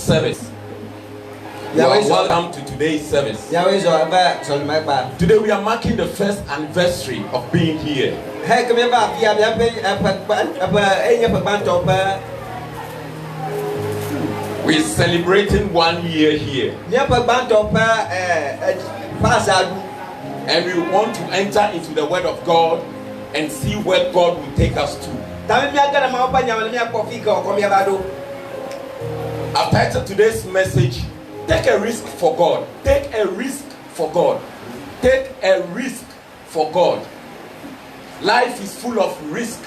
service. You are welcome to today's service. Today we are marking the first anniversary of being here. We're celebrating 1 year here. And we want to enter into the Word of God and see where God will take us to. I've titled today's message, Take a Risk for God. Take a risk for God. Take a risk for God. Life is full of risk.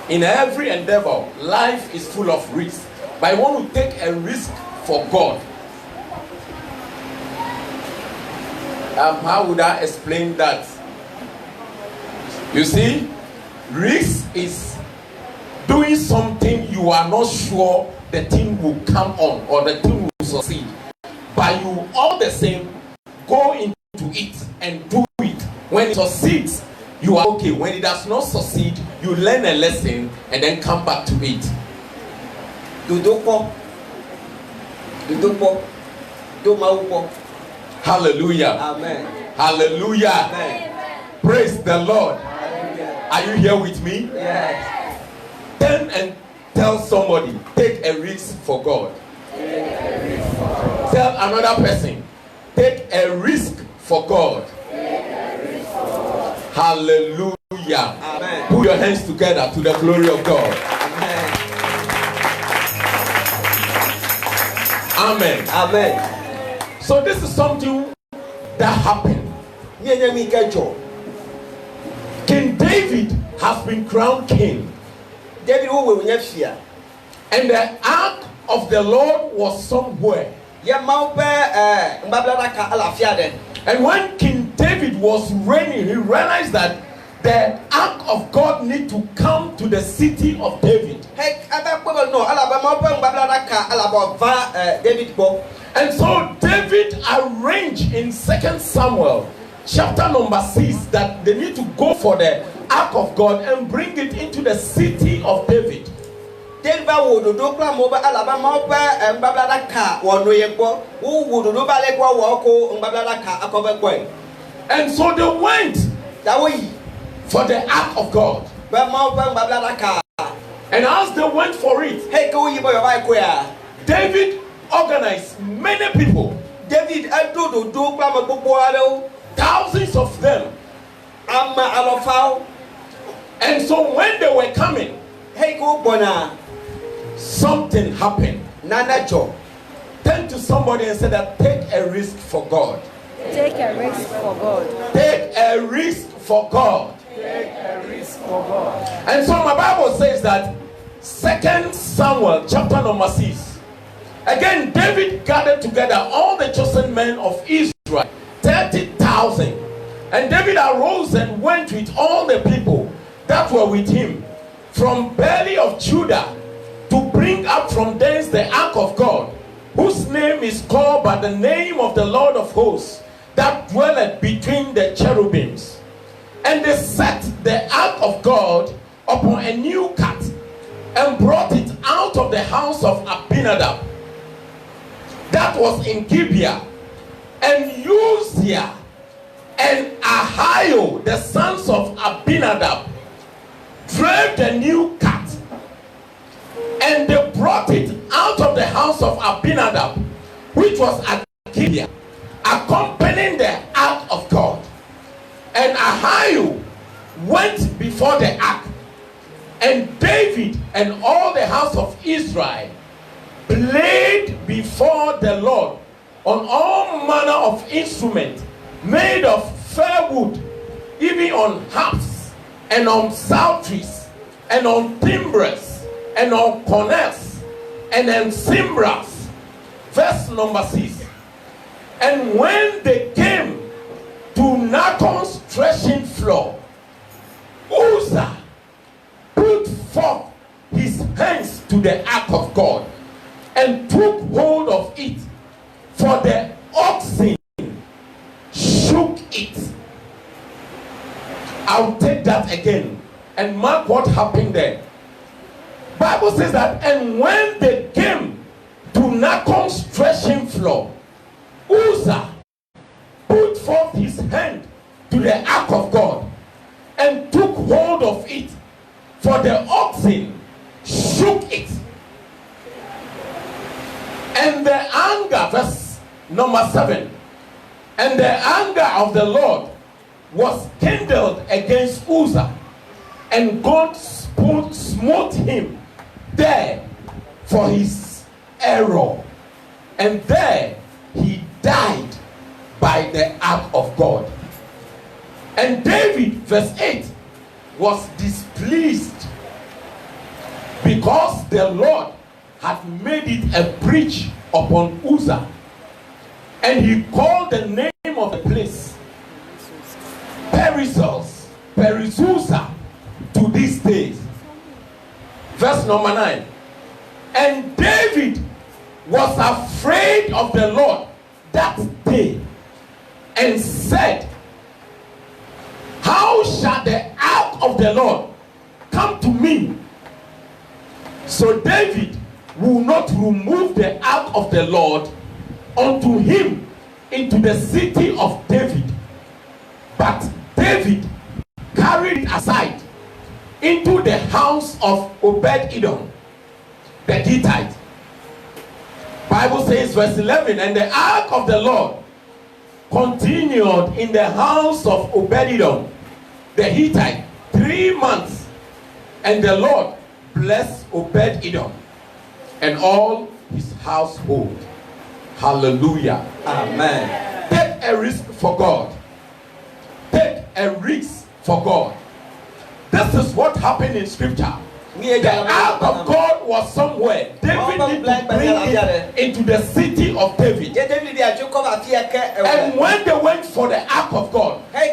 In every endeavor, life is full of risk. But I want to take a risk for God. How would I explain that? You see, risk is doing something you are not sure the thing will come on or the thing will succeed. But you all the same go into it and do it. When it succeeds, you are okay. When it does not succeed, you learn a lesson and then come back to it. Hallelujah. Amen. Hallelujah. Amen. Praise the Lord. Hallelujah. Are you here with me? Yes. Turn and tell somebody, take a risk for God. Tell another person, take a risk for God. Hallelujah. Amen. Put your hands together to the glory of God. Amen. Amen. Amen. So this is something that happened. King David has been crowned king. And the ark of the Lord was somewhere. And when King David was reigning, he realized that the ark of God need to come to the city of David. And so David arranged in 2 Samuel chapter number 6 that they need to go for the ark of God and bring it into the city of David. And so they went for the ark of God. And as they went for it, David organized many people, thousands of them. And so when they were coming, something happened. Turn to somebody and say that, take a risk for God. Take a risk for God. Take a risk for God. Take a risk for God. And so my Bible says that 2 Samuel chapter number 6. Again, David gathered together all the chosen men of Israel, 30,000. And David arose and went with all the people that were with him from Belly of Judah to bring up from thence the ark of God, whose name is called by the name of the Lord of hosts, that dwelleth between the cherubims. And they set the ark of God upon a new cart and brought it out of the house of Abinadab that was in Gibeah, and Uzziah and Ahio, the sons of Abinadab, drove the new cart, and they brought it out of the house of Abinadab, which was at Gibeah, accompanying the ark of God. And Ahio went before the ark, and David and all the house of Israel played before the Lord on all manner of instruments made of fair wood, even on harps and on psalteries and on timbrels and on cornets and on cymbals. Verse number 6. And when they came to Nachon's threshing floor, Uzzah put forth his hands to the ark of God and took hold of it, for the oxen shook it. I'll take that again and mark what happened there. Bible says that, and when they came to Nacon's threshing floor, Uzzah put forth his hand to the ark of God and took hold of it, for the oxen shook it. And the anger, verse number 7, and the anger of the Lord was kindled against Uzzah, and God smote him there for his error, and there he died by the ark of God. And David, verse 8, was displeased because the Lord had made it a breach upon Uzzah, and he called the name of the place Perizuzah to this day. Verse number 9. And David was afraid of the Lord that day, and said, how shall the ark of the Lord come to me? So David will not remove the ark of the Lord unto him into the city of David, but David carried it aside into the house of Obed-Edom the Gittite. Bible says, verse 11, and the ark of the Lord continued in the house of Obed-Edom the Hittite 3 months, and the Lord blessed Obed-Edom and all his household. Hallelujah. Amen. Take a risk for God. Take a risk for God. This is what happened in scripture. The ark of God was somewhere. David needed to bring it into the city of David. And when they went for the ark of God, they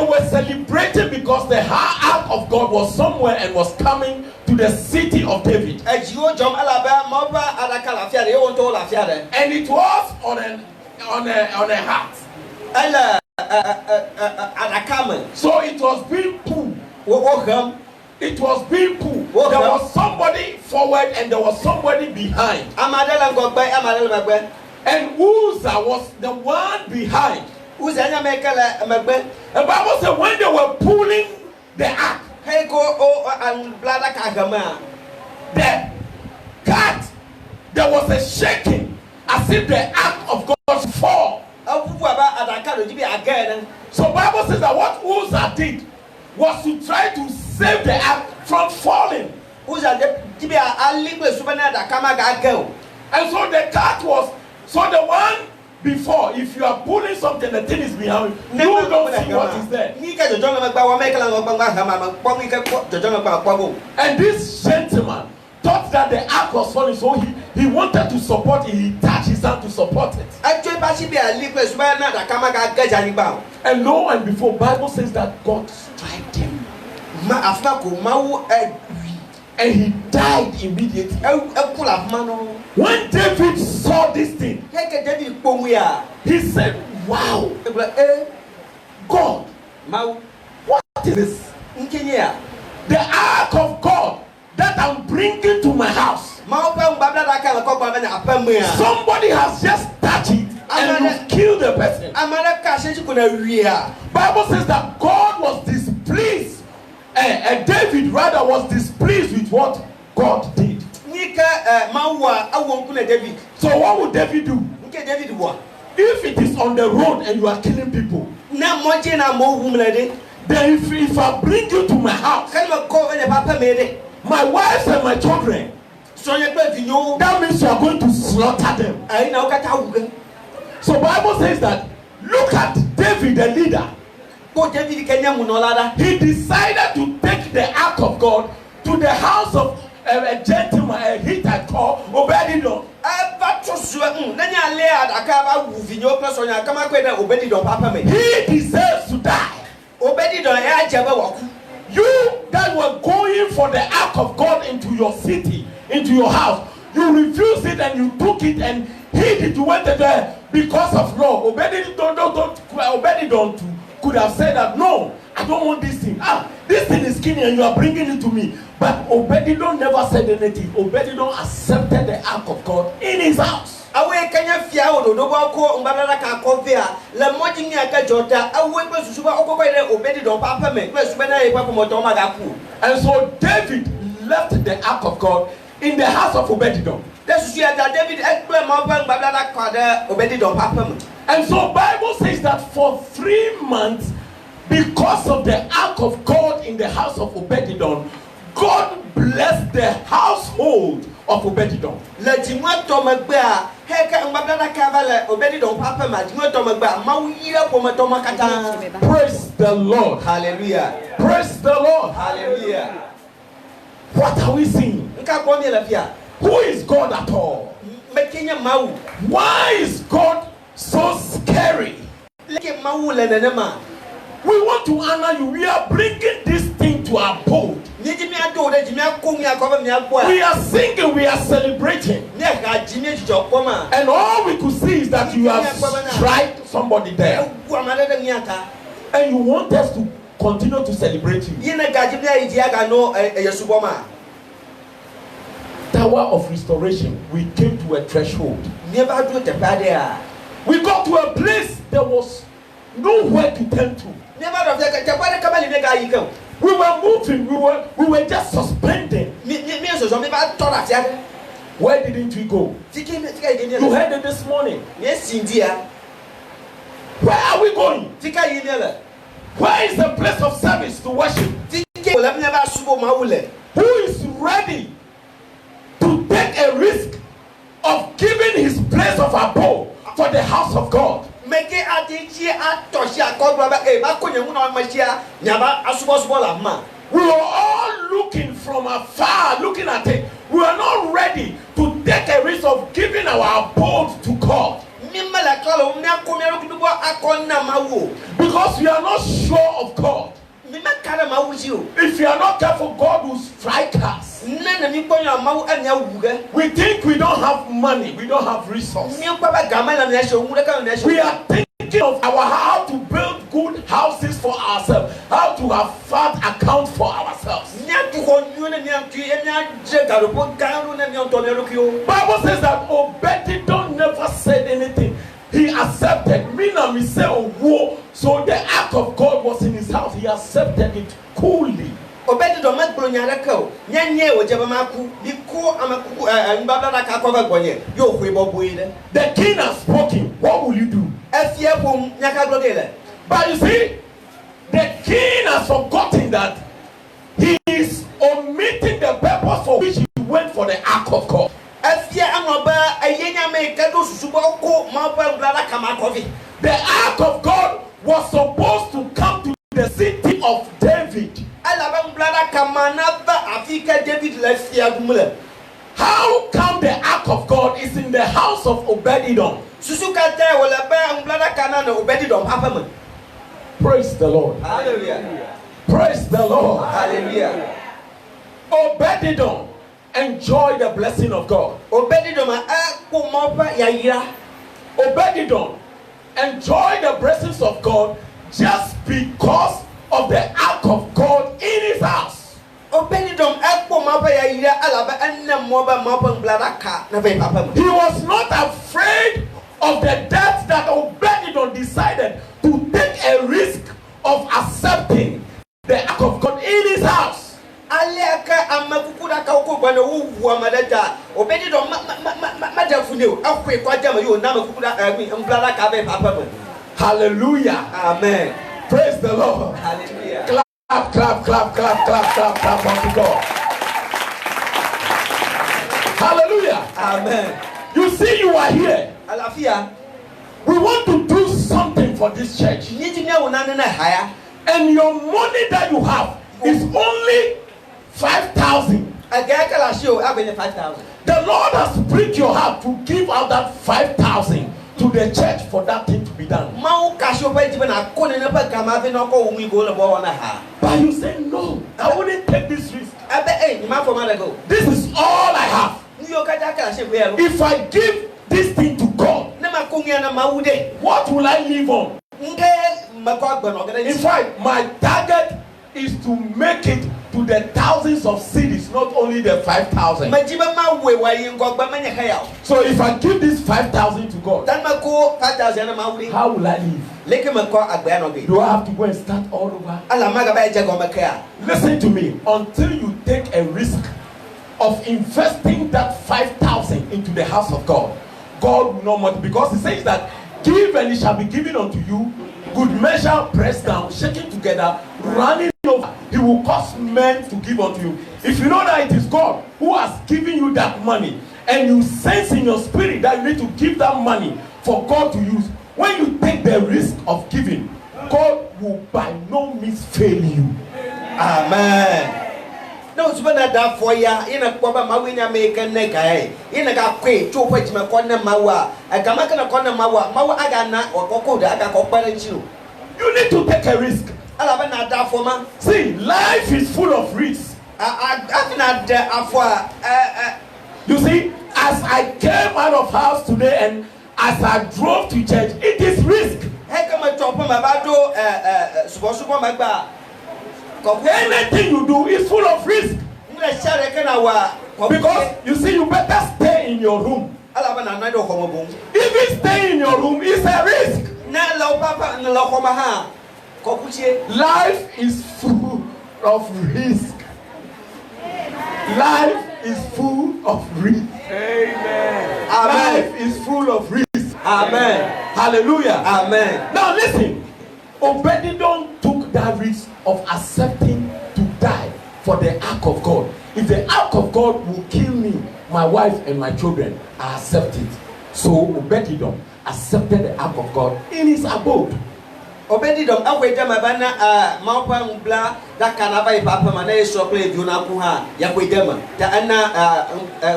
were celebrating because the ark of God was somewhere and was coming to the city of David. And it was on a hat. So it was being pulled. It was being pulled. There was somebody forward and there was somebody behind. And Uzzah was the one behind. The Bible said when they were pulling the ark, the cart, there was a shaking as if the ark of God fall. So Bible says that what Uzzah did was to try to save the ark from falling. And so the cart was, so the one before, if you are pulling something, the thing is behind you, you don't see what is there. And this gentleman thought that the ark was falling, so he wanted to support it. He touched his hand to support it. And lo and before, Bible says that God struck him. And he died immediately. When David saw this thing, he said, wow, God, what is this? The ark of God that I'm bringing to my house. Somebody has just touched it and you killed the person. Bible says that God was displeased. David rather was displeased with what God did. So what would David do? If it is on the road and you are killing people, then if I bring you to my house, my wife and my children, that means you are going to slaughter them. So Bible says that, look at David the leader. He decided to take the ark of God to the house of a gentleman, a Hittite called Obed-Edom. He deserves to die. You that were going for the ark of God into your city, into your house, you refused it and you took it and hid it. You went there because of law. Obed-Edom could have said that, no, I don't want this thing. this thing is skinny and you are bringing it to me. But Obed-Edom never said anything. Obed-Edom accepted the ark of God in his house. Awe kanya fia odo do ba ko mbadara ka ko via la moji ni aka jota awe pe susuba okoko ile Obed-Edom papa me pe suba na e papa mo to ma ga ku. And so David left the ark of God in the house of Obed-Edom. David explain mo pa mbadara ka de Obed-Edom papa me. And so Bible says that for 3 months, because of the ark of God in the house of Obed-Edom, God blessed the household of Obed-Edom. Le dimwa to magbe a heka mbadara ka ba le Obed-Edom papa ma dimwa to magbe a ma yira po ma to makata. Praise the Lord. Hallelujah. Praise the Lord. Hallelujah. What are we seeing? Nka ko mi la fia. Who is God at all? Me kenya mawu. Why is God so scary? Leke mawu le nenema. We want to honor you. We are bringing this thing to our boat. We are singing, we are celebrating. And all we could see is that you have strike somebody there. And you want us to continue to celebrate you. Tower of restoration, we came to a threshold. We got to a place there was nowhere to turn to. We were moving, we were just suspending. Where didn't we go? You heard it this morning. Where are we going? Where is the place of service to worship? Who is ready to take a risk of giving his place of abode for the house of God? We were all looking from afar, looking at it. We are not ready to take a risk of giving our abode to God. Because we are not sure of God. If you are not careful, God will strike us. We think we don't have money, we don't have resources. We are thinking of how to build good houses for ourselves, how to have fat account for ourselves. Bible says that Obed-Edom never said anything. He accepted. So the act of God was in his house. He accepted it coolly. The king has spoken. What will you do? But you see, the king has forgotten that he is omitting the purpose for which he went for the ark of God. The ark of God was supposed to come to the city of David. How come the ark of God is in the house of Obed-Edom? Praise the Lord. Hallelujah. Praise the Lord. Hallelujah. Obed-Edom enjoy the blessing of God. Obed-Edom enjoy the blessings of God just because of the ark of God in his house. He was not afraid of the death that Obed-Edom decided to take a risk of accepting the ark of God in his house. Hallelujah. Amen. Praise the Lord. Hallelujah. Clap, clap, clap, clap, clap, clap, clap unto God. Hallelujah. Amen. You see, you are here. Alafia. We want to do something for this church. And your money that you have is only 5,000. The Lord has pricked your heart to give out that 5,000 to the church for that thing to be done. But you say, no, I wouldn't take this risk. This is all I have. If I give this thing to God, what will I live on? In fact, my target is to make it to the thousands of cities, not only the 5,000. Majiba ma we wa yin go gba manya kaya. So if I give this 5,000 to God, Dan ma ko 5,000 na ma wuri. how will I live? Leke ma ko agba no be. Do I have to go and start all over? Ala ma ga ba je go makaya. Listen to me. Until you take a risk of investing that 5,000 into the house of God, God will not multiply, because He says that give and it shall be given unto you. Good measure, pressed down, shaking together, running over. He will cause men to give unto you. If you know that it is God who has given you that money, and you sense in your spirit that you need to give that money for God to use, when you take the risk of giving, God will by no means fail you. Amen. No subana da for ya ina kwa ba mawinya meka neka ina ga kwe to pa jima konna mawa agama kana konna mawa aga na okoko da aga ko pare nchiro. You need to take a risk. Ala ba na da for ma. See, life is full of risks. Na da afwa You see, as I came out of house today and as I drove to church, it is risk. he kama to pa ma ba do subo magba. Anything you do is full of risk. Because you see, you better stay in your room. Even staying in your room is a risk. Life is full of risk. Life is full of risk. Amen. Life is full of risk. Amen. Hallelujah. Amen. Now listen. Obededom took that risk of accepting to die for the ark of God. If the ark of God will kill me, my wife and my children, I accept it. So Obededom accepted the ark of God in his abode. Obededom akweda mabana maupa mbla da kanaba ipapa mana yeso kle juna ku ha yakweda ma da ana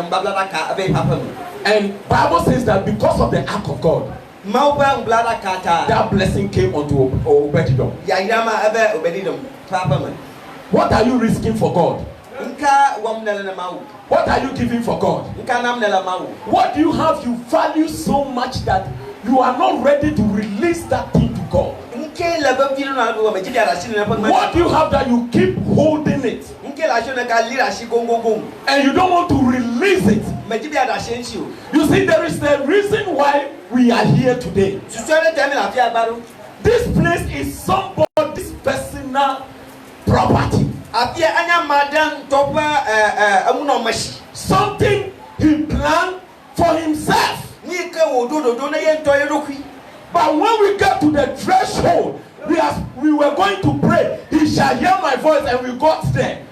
mbabla da ka abai papa. And Bible says that because of the ark of God, that blessing came unto Obededom. What are you risking for God? What are you giving for God? What do you have you value so much that you are not ready to release that thing to God? What do you have that you keep holding it and you don't want to release it? You see, there is a reason why we are here today. This place is somebody's personal property. Something he planned for himself. But when we get to the threshold, we were going to pray, he shall hear my voice, and we got there.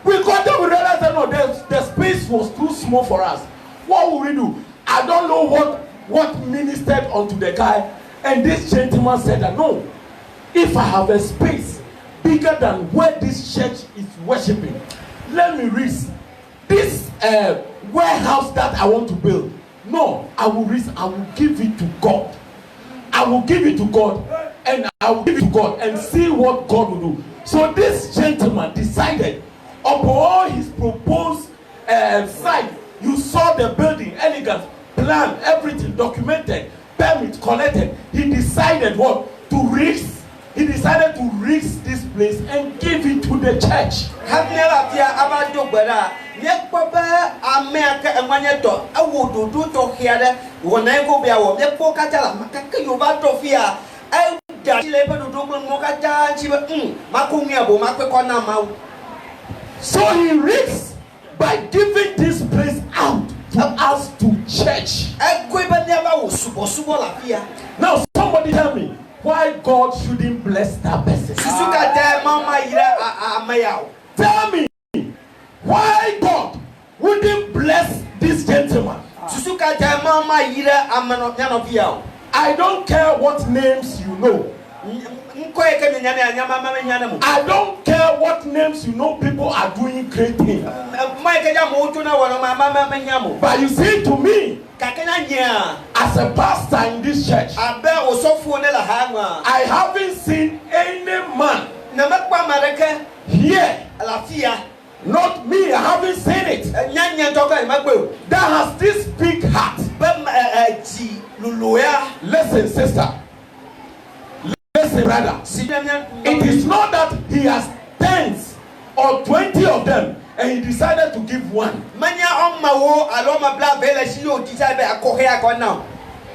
We got there, we realized that no, the space was too small for us. What will we do? I don't know what ministered unto the guy. And this gentleman said that no, if I have a space bigger than where this church is worshiping, let me risk this warehouse that I want to build. No, I will give it to God. I will give it to God, and I will give it to God and see what God will do. So this gentleman decided upon his proposed site. You saw the building, elegance, plan, everything documented, permit collected. He decided what? To risk. He decided to risk this place and give it to the church. So he risks by giving this place out to us to church. Now somebody tell me why God shouldn't bless that person. Tell me why God wouldn't bless this gentleman. I don't care what names you know. I don't care what names you know people are doing great things. But you see, to me, as a pastor in this church, I haven't seen any man here, not me, I haven't seen it, that has this big heart. Listen, sister. Listen, brother. It is not that he has tens or 20 of them, and he decided to give one. Manya omma wo aloma bla vela shi yo decide akohe akon now.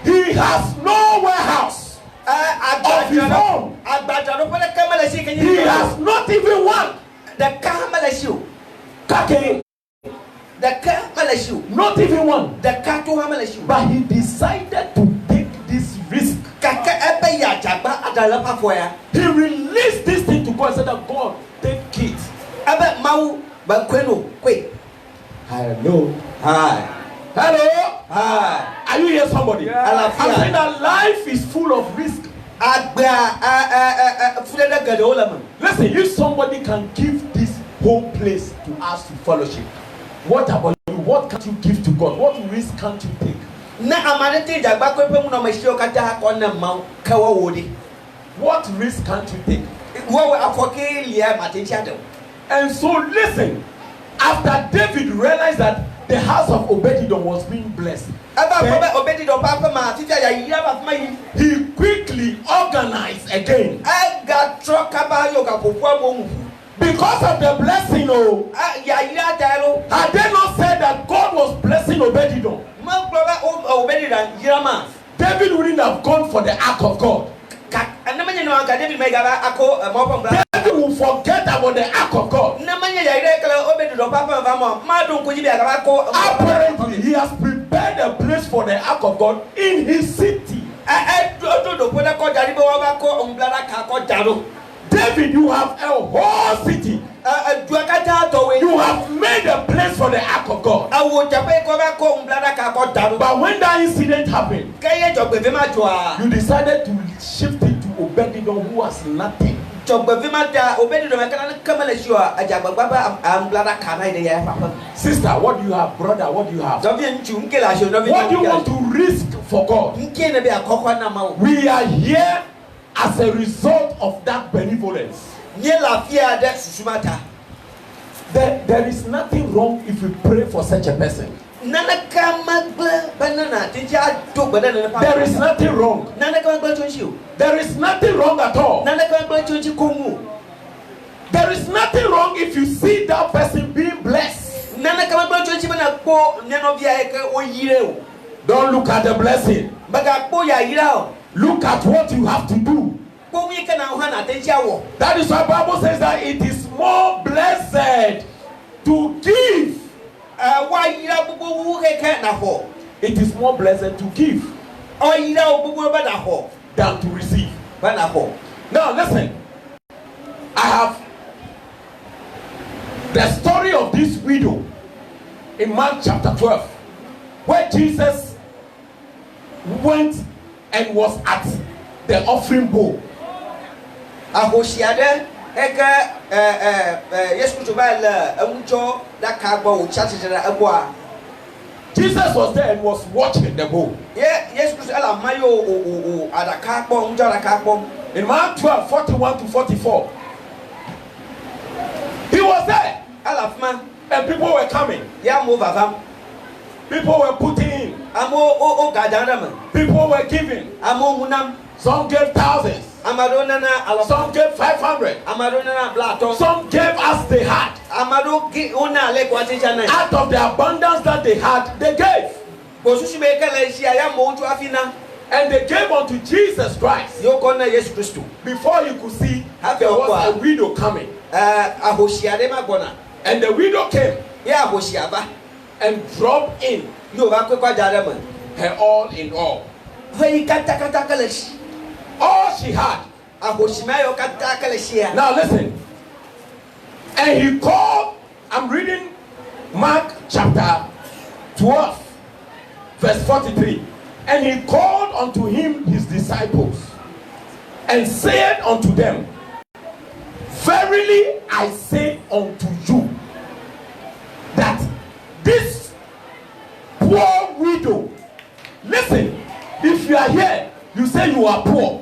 He has no warehouse of his own. He has not even one. The camera shoe. Kake, The camera shoe. not even one. The katu hamala shoe. But he decided to take this risk. Kaka ebe ya jagba adalapa foya. He released this thing to God and said that God, take it. Ebe mau bankweno kwe. Hello. Hi. Hello. Hi. Are you here, somebody? Yeah. I'm saying that life is full of risk. Listen, if somebody can give this whole place to us to fellowship, what about you? What can't you give to God? What risk can't you take? What risk can't you take? And so listen, after David realized that the house of Obed-Edom was being blessed, he quickly organized again. Because of the blessing, had they not said that God was blessing Obed-Edom, David wouldn't have gone for the ark of God. David will forget about the ark of God. Apparently, he has prepared a place for the ark of God in his city. David, you have a whole city. You have made a place for the ark of God. But when that incident happened, you decided to shift it to Obed-Edom, who was nothing. Sister, what do you have? Brother, what do you have? What do you want to risk for God? We are here as a result of that benevolence. There is nothing wrong if we pray for such a person. There is nothing wrong. There is nothing wrong at all. There is nothing wrong if you see that person being blessed. Don't look at the blessing. Look at what you have to do. That is why the Bible says that it is more blessed to give. It is more blessed to give than to receive. Now listen, I have the story of this widow in Mark chapter 12, where Jesus went and was at the offering bowl. Jesus was there and was watching the bowl. In Mark 12, 41 to 44, he was there. And people were coming. People were putting in. People were giving. Some gave thousands. Some gave 500. Some gave as they had. Out of the abundance that they had, they gave. And they gave unto Jesus Christ. Before you could see, there was a widow coming. And the widow came and dropped in her all in all. All she had. Now listen. And he called, I'm reading Mark chapter 12, verse 43. And he called unto him his disciples and said unto them, verily I say unto you, that this poor widow, listen, if you are here, you say you are poor.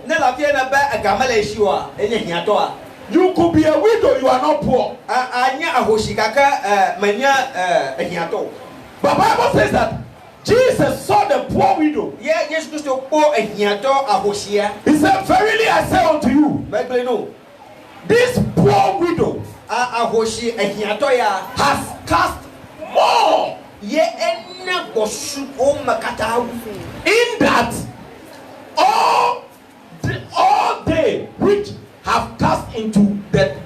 You could be a widow, you are not poor. But Bible says that Jesus saw the poor widow. He said, verily I say unto you, this poor widow ahoshi ehiatoya has cast more ye enne bosu o makata in that all they which have cast into the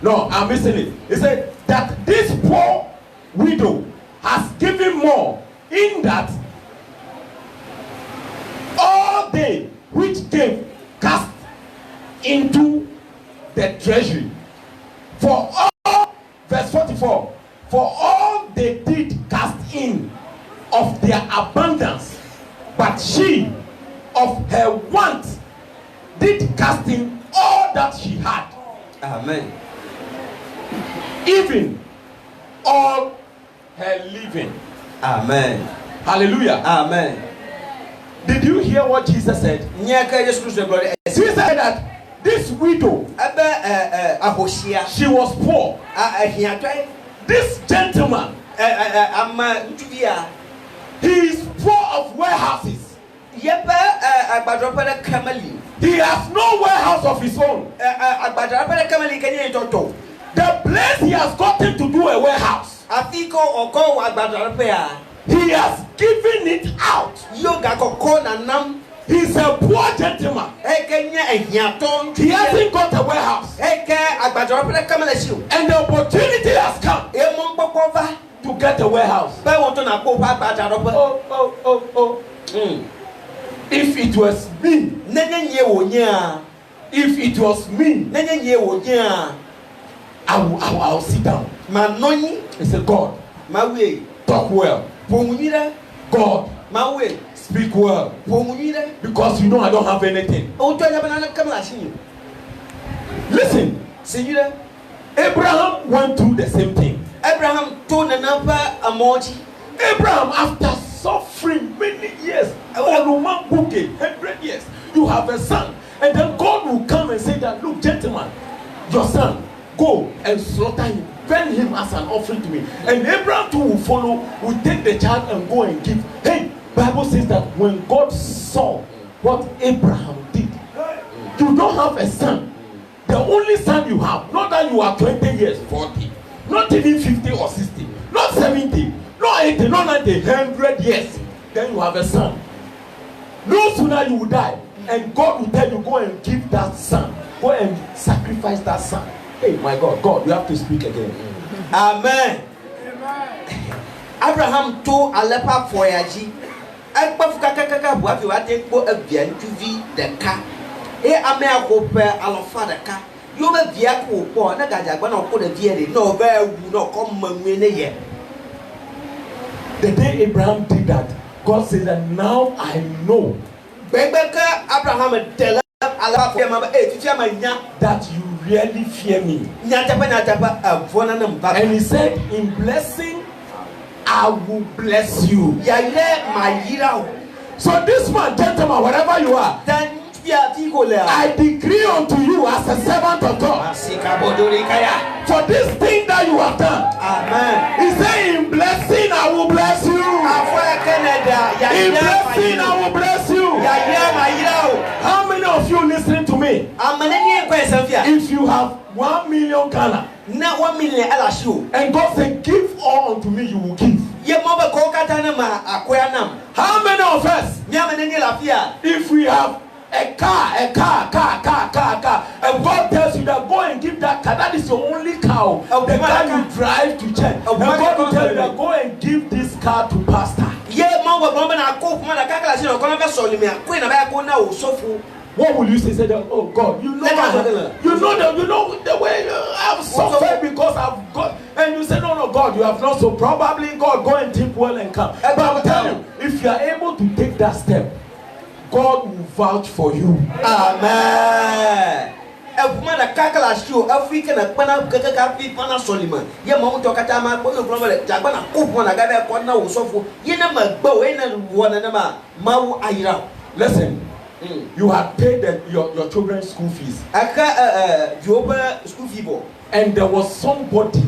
no, I'm missing it. He said that this poor widow has given more in that all they which gave cast into the treasury for all, verse 44, for all they did cast in of their abundance, but she of her want did cast in all that she had. Amen. Even all her living. Amen. Hallelujah. Amen. Did you hear what Jesus said? Jesus said that this widow, she was poor. This gentleman, he is poor of warehouses. He has no warehouse of his own. The place he has gotten to do a warehouse, he has given it out. He's a poor gentleman. He hasn't got a warehouse. And the opportunity has come to get a warehouse. If it was me, I'll sit down and say, God, talk well. God, speak well. Because you know I don't have anything. Listen, Abraham went through the same thing. Abraham, after suffering many years, 100 years, you have a son, and then God will come and say that, look, gentlemen, your son, go and slaughter him, burn him as an offering to me. And Abraham too will follow, will take the child and go and give. Hey, Bible says that when God saw what Abraham did, you don't have a son. The only son you have, not that you are 20 years, 40, not even 50 or 60, not 70, not 80, not 90, 100 years, then you have a son. No sooner you will die, and God will tell you, go and give that son, go and sacrifice that son. Hey, my God, God, you have to speak again. Amen. Abraham to Alepa Foyaji. Ekpafuka kaka buafi wate ko abian tuvi deka. E ame akope alofa deka. Yo be bia ko po na gajagba na ko de vie no ba wu no kom manwe ne ye. The day Abraham did that, God said that now I know Bebeka Abraham tell Alepa Foyaji that you really fear me. And he said, in blessing, I will bless you. So this man, gentleman, wherever you are, I decree unto you as a servant of God, for this thing that you have done. Amen. He said, in blessing, I will bless you. In blessing, I will bless you. How many of you listening to me? If you have 1 million Ghana, and God said, give all unto me, you will give. How many of us, if we have a car, and God tells you that go and give that car, that is your only car, the car you drive to church, and God will tell you that go and give this car to pastor. What will you say? Say that, oh God, you know the way I've suffered because I've got, and you say, no, God, you have not, so probably God, go and think well and come. But I'm telling you, if you are able to take that step, God will vouch for you. Amen. Kakala show African and Panaka Pana Soliman. Yamon Tokatama, Jabana Kupona Gaba Kona Sofu, Yenama Bowen and Wanama, Mau Aira. Listen, you have paid your children's school fees. Joba school fee. And there was somebody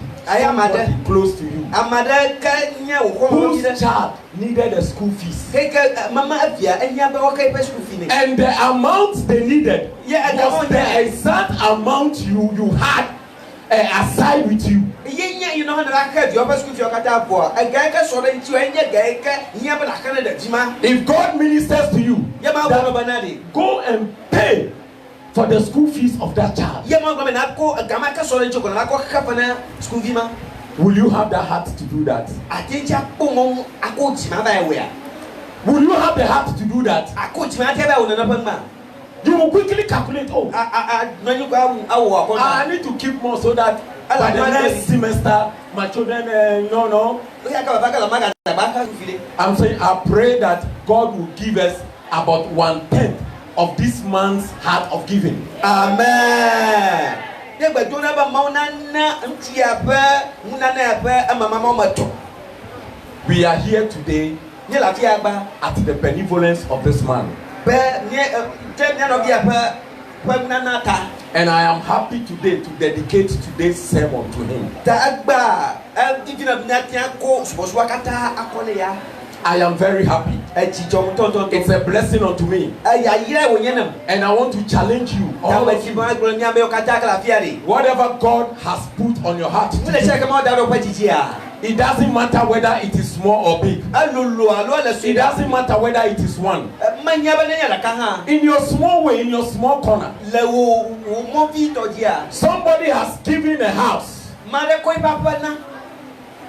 close to you whose child needed a school fees. And the amount they needed was the exact amount you had aside with you. You know, If God ministers to you, go and pay for the school fees of that child. Will you have the heart to do that? Will you have the heart to do that? You will quickly calculate, oh, I need to keep more so that by the next semester, my children, no. I'm saying, I pray that God will give us about 1/10 of this month's heart of giving. Amen. We are here today at the benevolence of this man. And I am happy today to dedicate today's sermon to him. I am very happy. It's a blessing unto me. And I want to challenge you. Whatever God has put on your heart to do, it doesn't matter whether it is small or big. It doesn't matter whether it is one. In your small way, in your small corner, somebody has given a house.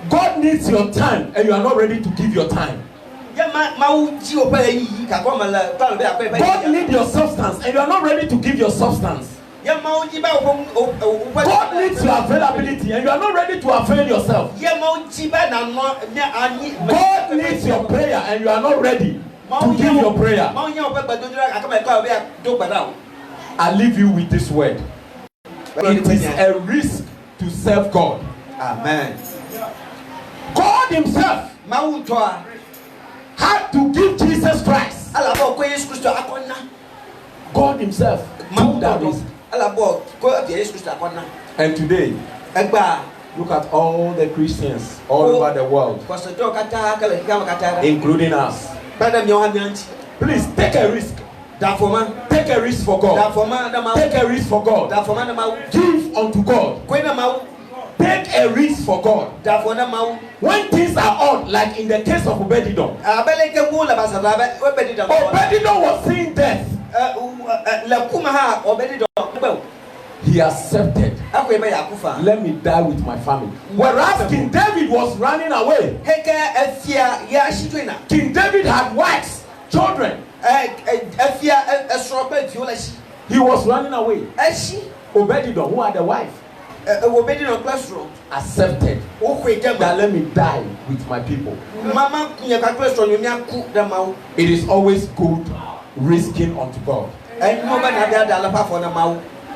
God needs your time and you are not ready to give your time. God needs your substance and you are not ready to give your substance. God needs your availability and you are not ready to avail yourself. God needs your prayer and you are not ready to give your prayer. I leave you with this word. It is a risk to serve God. Amen. God himself had to give Jesus Christ. God himself took that risk. And today, look at all the Christians all over the world, including us. Please take a risk. Take a risk for God. Take a risk for God. Give unto God. Take a risk for God. When things are odd, like in the case of Obed-Edom, Obed-Edom was seeing death. He accepted. Let me die with my family. Whereas King David was running away. King David had wives, children. He was running away. Obed-Edom, who had a wife, accepted that let me die with my people. It is always good risking unto God.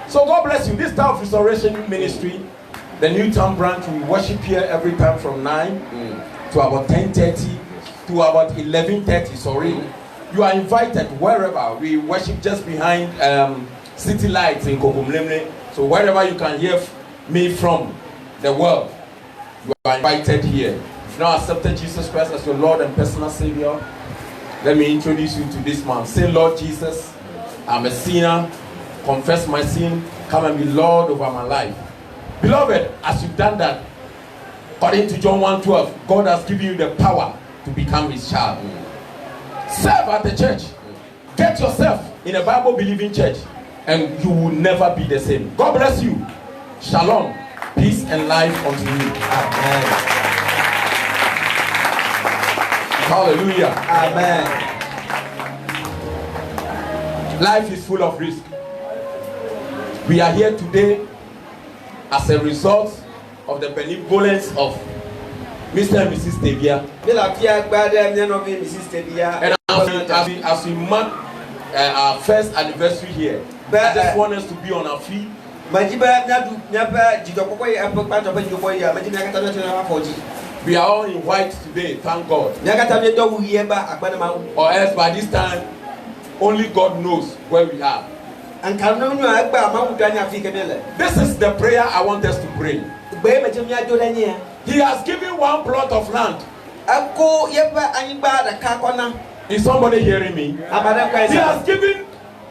So God bless you. This time of Restoration Ministry, the Newtown branch, we worship here every time from 9 to about 10:30 to about 11:30. Sorry, you are invited wherever. We worship just behind City Lights in Kokumlemle. So wherever you can hear me from the world, you are invited here. If you now accepted Jesus Christ as your Lord and personal Savior, let me introduce you to this man. Say, Lord Jesus, I'm a sinner. Confess my sin. Come and be Lord over my life. Beloved, as you've done that, according to John 1:12, God has given you the power to become his child. Serve at the church. Get yourself in a Bible-believing church and you will never be the same. God bless you. Shalom. Peace and life unto you. Amen. Hallelujah. Amen. Life is full of risk. We are here today as a result of the benevolence of Mr. and Mrs. Tebia. And as we mark our first anniversary here, I just want us to be on our feet. We are all in white today, thank God. Or else by this time, only God knows where we are. This is the prayer I want us to pray. He has given one plot of land. Is somebody hearing me? He has given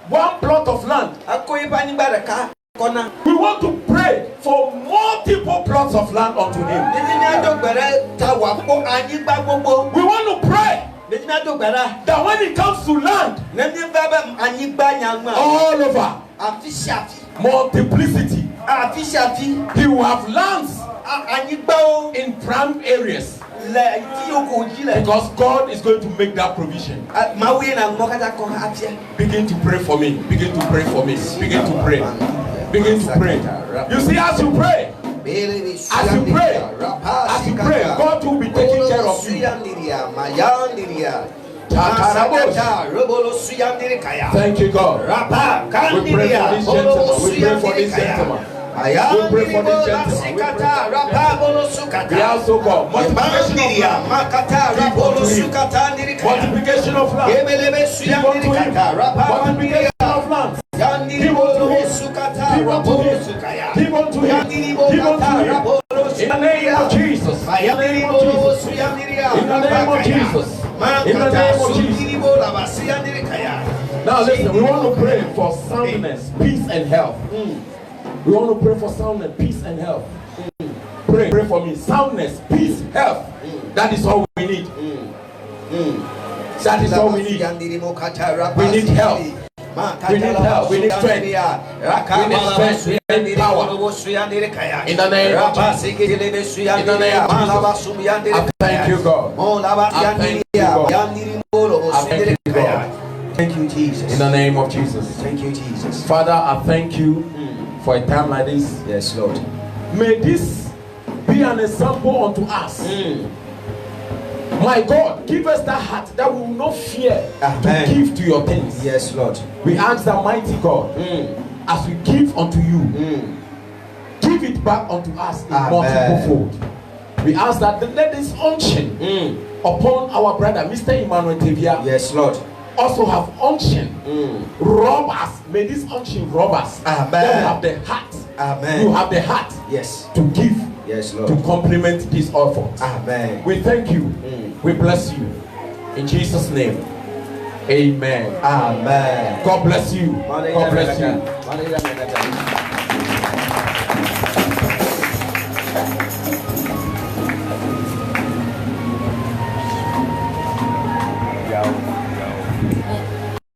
one plot of land. Akoyi pa ni baraka kona. We want to pray for multiple plots of land unto him. Nini ni adogbere ta wa po anyigba gbogbo. We want to pray Nini ni adogbere. that when it comes to land Nini baba anyigba nyangma. all over, Afishafi. multiplicity, Afishafi. he will have lands Anyigba o. in prime areas Le ti o ko ji le. because God is going to make that provision. Mawe na ngokata ko afia. Begin to pray for me. Begin to pray for me. Begin to pray. Begin to pray. You see, as you pray, as you pray, God will be taking care of you. Thank you, God. We pray for this gentleman. We pray for this gentleman. We pray for this gentleman. We also God. Multiplication of land. Give unto him. Multiplication of land. Give unto him. Give unto him. Give unto him. Give unto him. In the name of Jesus. In the name of Jesus. In the name of Jesus. In the name of Jesus. Now listen, we want to pray for soundness, peace and health. We want to pray for soundness, peace and health. Pray for me. Soundness, peace, health. That is all we need. That is all we need. We need help. We need help. We need strength. We need strength. We need power. In the name of Jesus. In the name of Jesus. I thank you, God. I thank you, God. I thank you, God. Thank you, Jesus. In the name of Jesus. Thank you, Jesus. Father, I thank you for a time like this. Yes, Lord. May this be an example unto us. My God, give us that heart that we will not fear Amen. to give to your things. Yes, Lord. We ask the mighty God, as we give unto you, give it back unto us in multiple fold. We ask that let this unction upon our brother, Mr. Emmanuel Tevia, Yes, Lord. also have unction. Rob us. May this unction rob us. Amen. Then we have the heart. Amen. You have the heart Yes. to give. Yes, Lord. To complement this effort. Amen. We thank you. We bless you. In Jesus' name. Amen. Amen. God bless you. God bless you. you.